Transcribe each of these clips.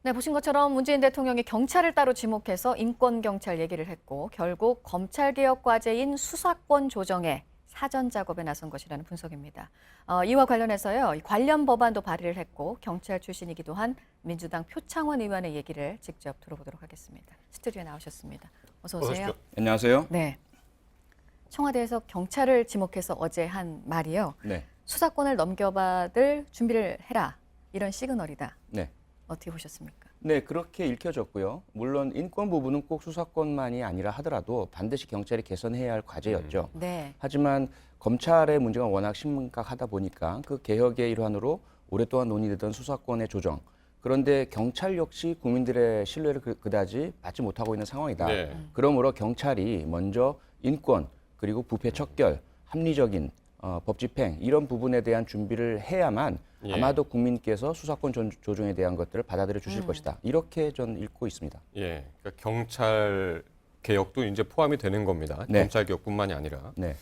네, 보신 것처럼 문재인 대통령이 경찰을 따로 지목해서 인권경찰 얘기를 했고 결국 검찰개혁 과제인 수사권 조정에 사전 작업에 나선 것이라는 분석입니다. 이와 관련해서요, 관련 법안도 발의를 했고 경찰 출신이기도 한 민주당 표창원 의원의 얘기를 직접 들어보도록 하겠습니다. 스튜디오에 나오셨습니다. 어서 오세요. 안녕하세요. 네. 청와대에서 경찰을 지목해서 어제 한 말이요. 네. 수사권을 넘겨받을 준비를 해라. 이런 시그널이다. 네. 어떻게 보셨습니까? 네, 그렇게 읽혀졌고요. 물론 인권 부분은 꼭 수사권만이 아니라 하더라도 반드시 경찰이 개선해야 할 과제였죠. 네. 하지만 검찰의 문제가 워낙 심각하다 보니까 그 개혁의 일환으로 오랫동안 논의되던 수사권의 조정. 그런데 경찰 역시 국민들의 신뢰를 그다지 받지 못하고 있는 상황이다. 네. 그러므로 경찰이 먼저 인권 그리고 부패 척결, 합리적인 법 집행 이런 부분에 대한 준비를 해야만 예. 아마도 국민께서 수사권 조정에 대한 것들을 받아들여 주실 것이다. 이렇게 저는 읽고 있습니다. 예, 그러니까 경찰 개혁도 이제 포함이 되는 겁니다. 네. 검찰 개혁뿐만이 아니라 네.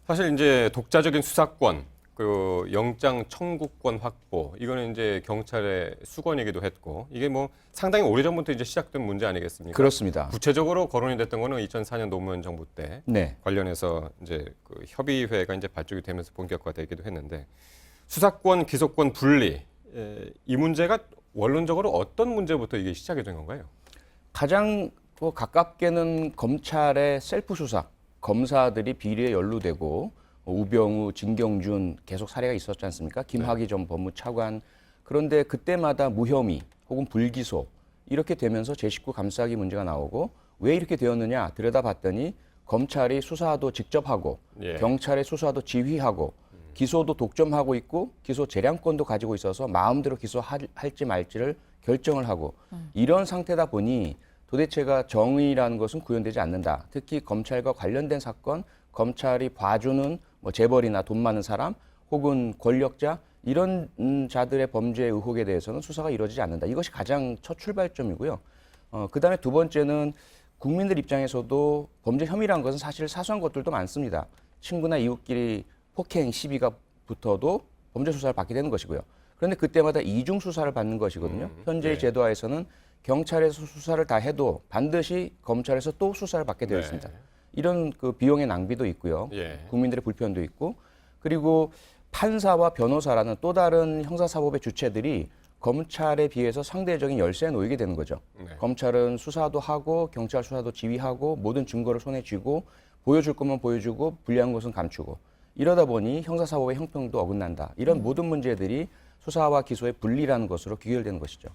사실 이제 독자적인 수사권, 그 영장 청구권 확보 이거는 이제 경찰의 수건이기도 했고 이게 뭐 상당히 오래전부터 이제 시작된 문제 아니겠습니까? 그렇습니다. 구체적으로 거론이 됐던 거는 2004년 노무현 정부 때 네. 관련해서 이제 그 협의회가 이제 발족이 되면서 본격화되기도 했는데 수사권, 기소권 분리 이 문제가 원론적으로 어떤 문제부터 이게 시작이 된 건가요? 가장 가깝게는 검찰의 셀프 수사, 검사들이 비리에 연루되고 우병우, 진경준 계속 사례가 있었지 않습니까? 김학의 전 법무차관. 그런데 그때마다 무혐의 혹은 불기소 이렇게 되면서 제19 감싸기 문제가 나오고 왜 이렇게 되었느냐 들여다봤더니 검찰이 수사도 직접 하고 예. 경찰의 수사도 지휘하고 기소도 독점하고 있고 기소 재량권도 가지고 있어서 마음대로 기소할지 말지를 결정을 하고 이런 상태다 보니 도대체가 정의라는 것은 구현되지 않는다. 특히 검찰과 관련된 사건, 검찰이 봐주는 뭐 재벌이나 돈 많은 사람 혹은 권력자 이런 자들의 범죄 의혹에 대해서는 수사가 이루어지지 않는다. 이것이 가장 첫 출발점이고요. 그다음에 두 번째는 국민들 입장에서도 범죄 혐의라는 것은 사실 사소한 것들도 많습니다. 친구나 이웃끼리 폭행 시비가 붙어도 범죄 수사를 받게 되는 것이고요. 그런데 그때마다 이중 수사를 받는 것이거든요. 현재의 네. 제도하에서는 경찰에서 수사를 다 해도 반드시 검찰에서 또 수사를 받게 되어 네. 있습니다. 이런 그 비용의 낭비도 있고요. 예. 국민들의 불편도 있고 그리고 판사와 변호사라는 또 다른 형사사법의 주체들이 검찰에 비해서 상대적인 열세에 놓이게 되는 거죠. 네. 검찰은 수사도 하고 경찰 수사도 지휘하고 모든 증거를 손에 쥐고 보여줄 것만 보여주고 불리한 것은 감추고 이러다 보니 형사사법의 형평도 어긋난다. 이런 모든 문제들이 수사와 기소의 분리라는 것으로 귀결되는 것이죠.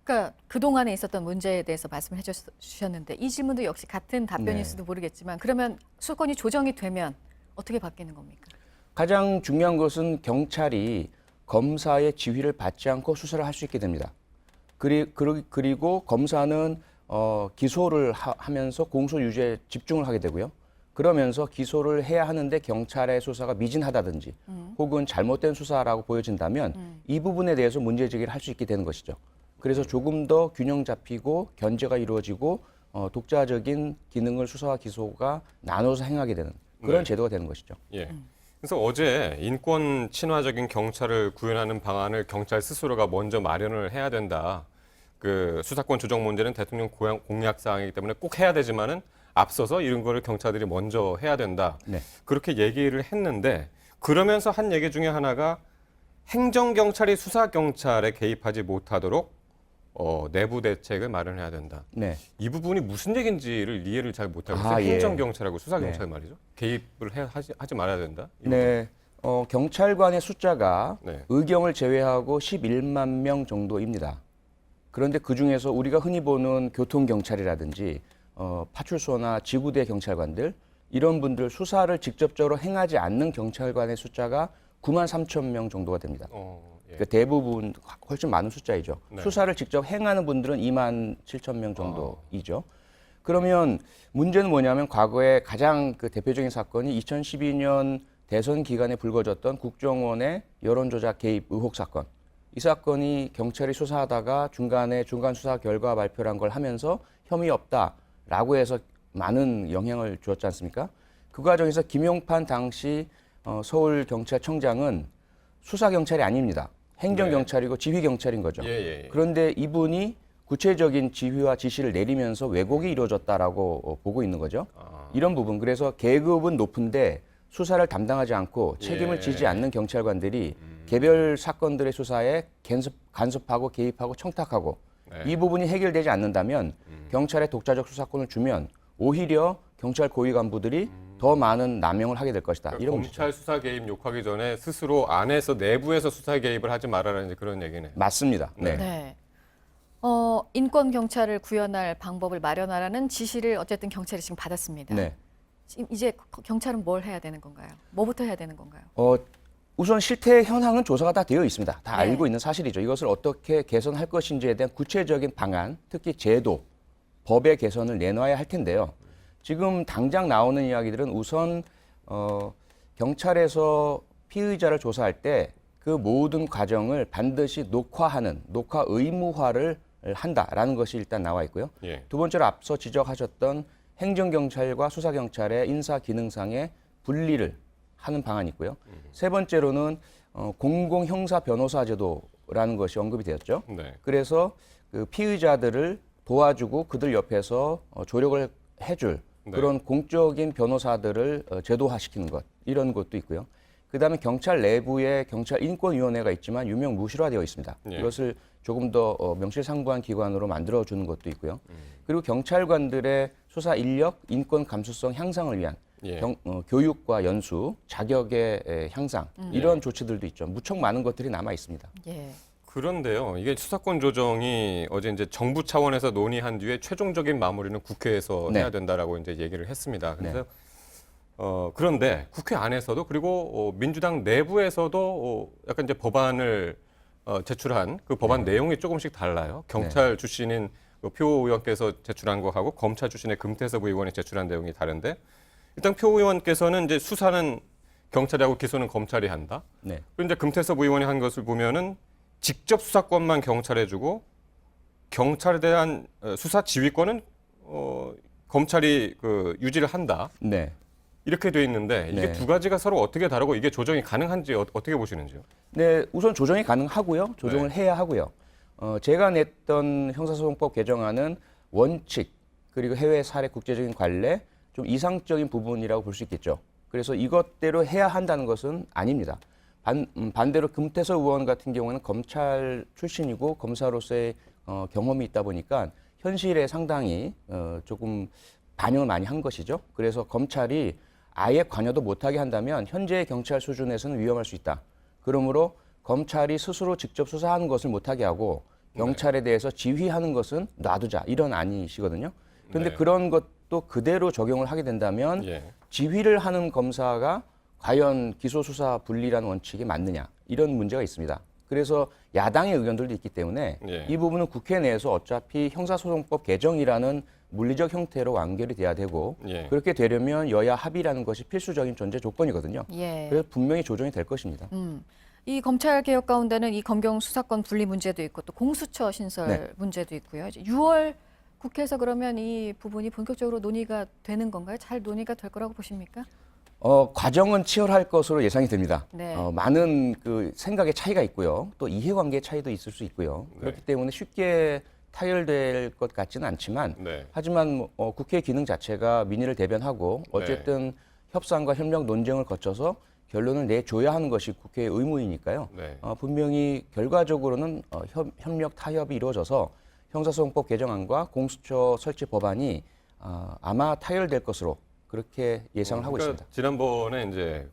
그러니까 그동안에 있었던 문제에 대해서 말씀을 해주셨는데 이 질문도 역시 같은 답변일지도 네. 모르겠지만 그러면 수사권이 조정이 되면 어떻게 바뀌는 겁니까? 가장 중요한 것은 경찰이 검사의 지휘를 받지 않고 수사를 할 수 있게 됩니다. 그리고 검사는 기소를 하면서 공소 유지에 집중을 하게 되고요. 그러면서 기소를 해야 하는데 경찰의 수사가 미진하다든지 혹은 잘못된 수사라고 보여진다면 이 부분에 대해서 문제 제기를 할 수 있게 되는 것이죠. 그래서 조금 더 균형 잡히고 견제가 이루어지고 독자적인 기능을 수사와 기소가 나눠서 행하게 되는 그런 네. 제도가 되는 것이죠. 예. 그래서 어제 인권 친화적인 경찰을 구현하는 방안을 경찰 스스로가 먼저 마련을 해야 된다. 그 수사권 조정 문제는 대통령 공약 사항이기 때문에 꼭 해야 되지만은 앞서서 이런 거를 경찰들이 먼저 해야 된다. 네. 그렇게 얘기를 했는데 그러면서 한 얘기 중에 하나가 행정경찰이 수사경찰에 개입하지 못하도록 내부 대책을 마련해야 된다. 네. 이 부분이 무슨 얘기인지를 이해를 잘 못하고 있어요. 아, 예. 행정경찰하고 수사경찰 말이죠. 개입을 하지 말아야 된다. 이 네. 경찰관의 숫자가 네. 의경을 제외하고 11만 명 정도입니다. 그런데 그중에서 우리가 흔히 보는 교통경찰이라든지 파출소나 지구대 경찰관들 이런 분들 수사를 직접적으로 행하지 않는 경찰관의 숫자가 9만 3천 명 정도가 됩니다. 예. 그러니까 대부분 훨씬 많은 숫자이죠. 네. 수사를 직접 행하는 분들은 2만 7천 명 정도이죠. 그러면 문제는 뭐냐면 과거에 가장 그 대표적인 사건이 2012년 대선 기간에 불거졌던 국정원의 여론조작 개입 의혹 사건. 이 사건이 경찰이 수사하다가 중간에 중간 수사 결과 발표란 걸 하면서 혐의 없다라고 해서 많은 영향을 주었지 않습니까? 그 과정에서 김용판 당시 서울경찰청장은 수사경찰이 아닙니다. 행정경찰이고 지휘경찰인 거죠. 예, 예, 예. 그런데 이분이 구체적인 지휘와 지시를 내리면서 왜곡이 이루어졌다라고 보고 있는 거죠. 이런 부분. 그래서 계급은 높은데 수사를 담당하지 않고 책임을 예. 지지 않는 경찰관들이 개별 사건들의 수사에 간섭하고 개입하고 청탁하고 네. 이 부분이 해결되지 않는다면 경찰에 독자적 수사권을 주면 오히려 경찰 고위 간부들이 더 많은 남용을 하게 될 것이다. 그러니까 이런 문제죠. 검찰 수사 개입 욕하기 전에 스스로 안에서 내부에서 수사 개입을 하지 말아라는 이제 그런 얘기네. 맞습니다. 네. 네. 인권 경찰을 구현할 방법을 마련하라는 지시를 어쨌든 경찰이 지금 받았습니다. 네. 지금 이제 경찰은 뭘 해야 되는 건가요? 뭐부터 해야 되는 건가요? 우선 실태 현황은 조사가 다 되어 있습니다. 다 네. 알고 있는 사실이죠. 이것을 어떻게 개선할 것인지에 대한 구체적인 방안, 특히 제도, 법의 개선을 내놔야 할 텐데요. 지금 당장 나오는 이야기들은 우선 경찰에서 피의자를 조사할 때 그 모든 과정을 반드시 녹화하는 녹화 의무화를 한다라는 것이 일단 나와 있고요. 예. 두 번째로 앞서 지적하셨던 행정경찰과 수사경찰의 인사 기능상의 분리를 하는 방안이 있고요. 세 번째로는 공공형사 변호사 제도라는 것이 언급이 되었죠. 네. 그래서 그 피의자들을 도와주고 그들 옆에서 조력을 해줄 네. 그런 공적인 변호사들을 제도화시키는 것 이런 것도 있고요. 그다음에 경찰 내부에 경찰 인권위원회가 있지만 유명무실화되어 있습니다. 예. 이것을 조금 더 명실상부한 기관으로 만들어주는 것도 있고요. 그리고 경찰관들의 수사 인력, 인권 감수성 향상을 위한 예. 교육과 연수, 자격의 향상 이런 조치들도 있죠. 무척 많은 것들이 남아 있습니다. 예. 그런데요, 이게 수사권 조정이 어제 이제 정부 차원에서 논의한 뒤에 최종적인 마무리는 국회에서 네. 해야 된다라고 이제 얘기를 했습니다. 그래서 그런데 국회 안에서도 그리고 민주당 내부에서도 약간 이제 법안을 제출한 그 법안 내용이 조금씩 달라요. 경찰 출신인 표 의원께서 제출한 거하고 검찰 출신의 금태섭 의원이 제출한 내용이 다른데 일단 표 의원께서는 이제 수사는 경찰이 하고 기소는 검찰이 한다. 네. 그리고 이제 금태섭 의원이 한 것을 보면은 직접 수사권만 경찰에 주고 경찰에 대한 수사 지휘권은 검찰이 유지를 한다. 네. 이렇게 돼 있는데 이게 네. 두 가지가 서로 어떻게 다르고 이게 조정이 가능한지 어떻게 보시는지요? 네, 우선 조정이 가능하고요. 조정을 네. 해야 하고요. 제가 냈던 형사소송법 개정안은 원칙 그리고 해외 사례 국제적인 관례 좀 이상적인 부분이라고 볼 수 있겠죠. 그래서 이것대로 해야 한다는 것은 아닙니다. 반대로 금태섭 의원 같은 경우는 검찰 출신이고 검사로서의 경험이 있다 보니까 현실에 상당히 조금 반영을 많이 한 것이죠. 그래서 검찰이 아예 관여도 못하게 한다면 현재의 경찰 수준에서는 위험할 수 있다. 그러므로 검찰이 스스로 직접 수사하는 것을 못하게 하고 경찰에 대해서 지휘하는 것은 놔두자 이런 안이시거든요. 그런데 네. 그런 것도 그대로 적용을 하게 된다면 예. 지휘를 하는 검사가 과연 기소수사 분리라는 원칙이 맞느냐 이런 문제가 있습니다. 그래서 야당의 의견들도 있기 때문에 예. 이 부분은 국회 내에서 어차피 형사소송법 개정이라는 물리적 형태로 완결이 돼야 되고 예. 그렇게 되려면 여야 합의라는 것이 필수적인 존재 조건이거든요. 예. 그래서 분명히 조정이 될 것입니다. 이 검찰 개혁 가운데는 이 검경 수사권 분리 문제도 있고 또 공수처 신설 네. 문제도 있고요. 이제 6월 국회에서 그러면 이 부분이 본격적으로 논의가 되는 건가요? 잘 논의가 될 거라고 보십니까? 과정은 치열할 것으로 예상이 됩니다. 네. 많은 그 생각의 차이가 있고요. 또 이해관계의 차이도 있을 수 있고요. 그렇기 때문에 쉽게 타결될 것 같지는 않지만 네. 하지만 국회 기능 자체가 민의를 대변하고 어쨌든 협상과 협력 논쟁을 거쳐서 결론을 내줘야 하는 것이 국회의 의무이니까요. 네. 분명히 결과적으로는 협력 타협이 이루어져서 형사소송법 개정안과 공수처 설치 법안이 아마 타결될 것으로 그렇게 예상을 하고 그러니까 있습니다. 지난번에 이제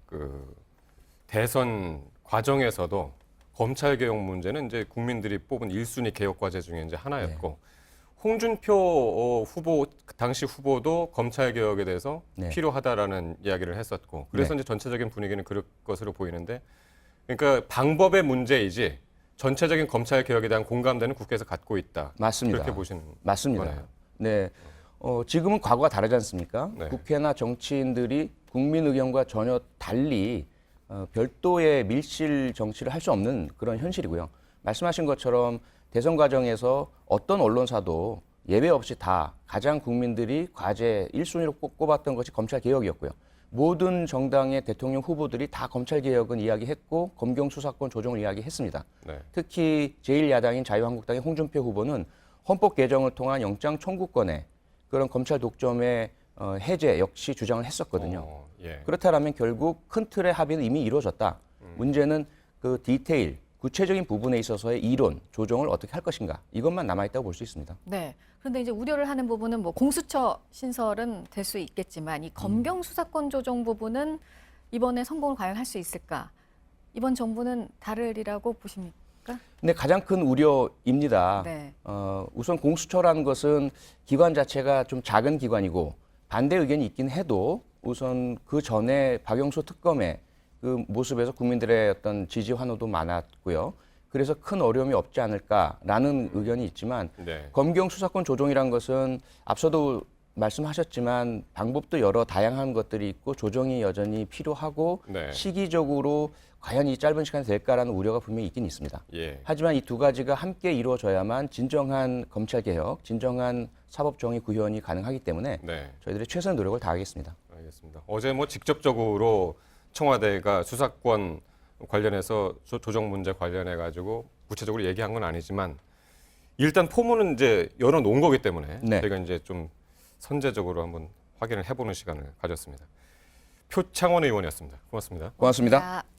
대선 과정에서도 검찰 개혁 문제는 이제 국민들이 뽑은 1순위 개혁 과제 중에 이제 하나였고 홍준표 후보 당시 후보도 검찰 개혁에 대해서 네. 필요하다라는 이야기를 했었고 그래서 네. 이제 전체적인 분위기는 그럴 것으로 보이는데 그러니까 방법의 문제이지 전체적인 검찰 개혁에 대한 공감대는 국회에서 갖고 있다. 맞습니다. 그렇게 보시는 맞습니다. 거네요. 네. 지금은 과거가 다르지 않습니까? 네. 국회나 정치인들이 국민 의견과 전혀 달리 별도의 밀실 정치를 할 수 없는 그런 현실이고요. 말씀하신 것처럼 대선 과정에서 어떤 언론사도 예외 없이 다 가장 국민들이 과제 1순위로 꼽았던 것이 검찰 개혁이었고요. 모든 정당의 대통령 후보들이 다 검찰 개혁은 이야기했고 검경 수사권 조정을 이야기했습니다. 네. 특히 제1야당인 자유한국당의 홍준표 후보는 헌법 개정을 통한 영장 청구권에 그런 검찰 독점의 해제 역시 주장을 했었거든요. 예. 그렇다면 결국 큰 틀의 합의는 이미 이루어졌다. 문제는 그 디테일, 구체적인 부분에 있어서의 이론, 조정을 어떻게 할 것인가 이것만 남아있다고 볼 수 있습니다. 네. 그런데 이제 우려를 하는 부분은 뭐 공수처 신설은 될 수 있겠지만 이 검경 수사권 조정 부분은 이번에 성공을 과연 할 수 있을까? 이번 정부는 다르리라고 보십니까? 근데 가장 큰 우려입니다. 네. 우선 공수처라는 것은 기관 자체가 좀 작은 기관이고 반대 의견이 있긴 해도 우선 그 전에 박영수 특검의 그 모습에서 국민들의 어떤 지지 환호도 많았고요. 그래서 큰 어려움이 없지 않을까라는 의견이 있지만 네. 검경 수사권 조정이란 것은 앞서도 말씀하셨지만 방법도 여러 다양한 것들이 있고 조정이 여전히 필요하고 네. 시기적으로 과연 이 짧은 시간에 될까라는 우려가 분명히 있긴 있습니다. 예. 하지만 이 두 가지가 함께 이루어져야만 진정한 검찰 개혁, 진정한 사법 정의 구현이 가능하기 때문에 네. 저희들이 최선의 노력을 다하겠습니다. 알겠습니다. 어제 뭐 직접적으로 청와대가 수사권 관련해서 조정 문제 관련해 가지고 구체적으로 얘기한 건 아니지만 일단 포문은 이제 열어 놓은 거기 때문에 네. 저희가 이제 좀 선제적으로 한번 확인을 해보는 시간을 가졌습니다. 표창원 의원이었습니다. 고맙습니다. 고맙습니다. 자.